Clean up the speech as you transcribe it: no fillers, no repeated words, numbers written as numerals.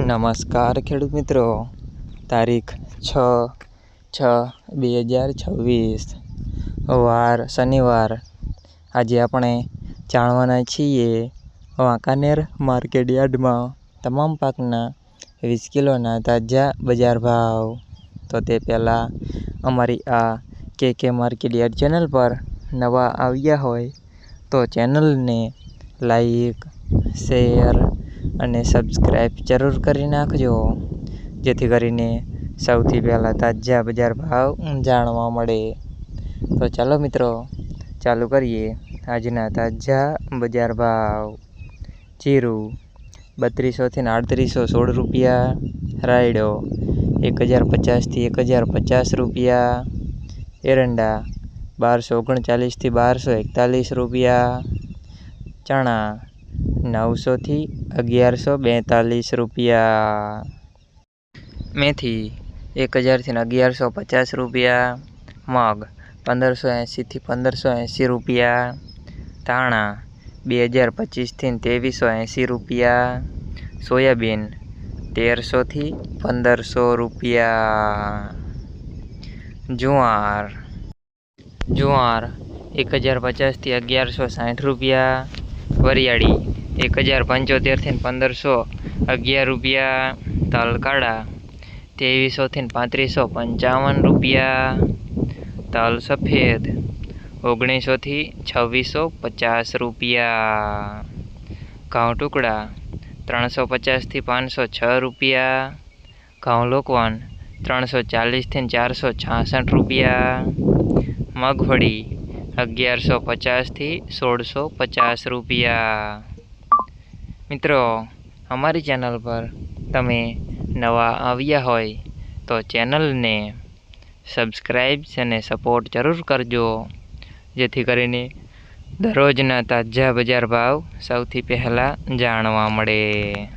નમસ્કાર ખેડૂત મિત્રો, તારીખ 6/6/2026 વાર શનિવાર। આજે આપણે જાણવાના છીએ વાંકાનેર માર્કેટ યાર્ડમાં તમામ પાકના 20 કિલોના તાજા બજાર ભાવ। તો તે પહેલાં અમારી આ કે માર્કેટ યાર્ડ ચેનલ પર નવા આવ્યા હોય તો ચેનલને લાઈક, શેર અને સબસ્ક્રાઈબ જરૂર કરી નાખજો, જેથી કરીને સૌથી પહેલાં તાજા બજાર ભાવ જાણવા મળે। તો ચાલો મિત્રો, ચાલુ કરીએ આજના તાજા બજાર ભાવ। જીરું 3200 થી 3816 રૂપિયા, રાયડો 1050 થી 1050 રૂપિયા, એરંડા 1239 થી 1241 રૂપિયા, ચણા 900 થી 1142 રૂપિયા, મેથી 1000 થી 1150 રૂપિયા, મગ 1580 થી 1580 રૂપિયા, ધાણા 2025 થી 2380 રૂપિયા, સોયાબીન 1300 થી 1500 રૂપિયા, જુવાર 1050 થી 1160 રૂપિયા, વરિયાળી 1075 થી 1511 રૂપિયા, તલ કાળા 2300 થી 3555 રૂપિયા, તલ સફેદ 1900 થી 2650 રૂપિયા, ઘઉં ટુકડા 350 થી 506 રૂપિયા, ઘઉં લોકવન 340 થી 466 રૂપિયા, મગફળી 1150 થી 1650 રૂપિયા। મિત્રો, અમારી ચેનલ પર તમે નવા આવ્યા હોય તો ચેનલને સબસ્ક્રાઈબ અને સપોર્ટ જરૂર કરજો, જેથી કરીને દરરોજના તાજા બજાર ભાવ સૌથી પહેલાં જાણવા મળે।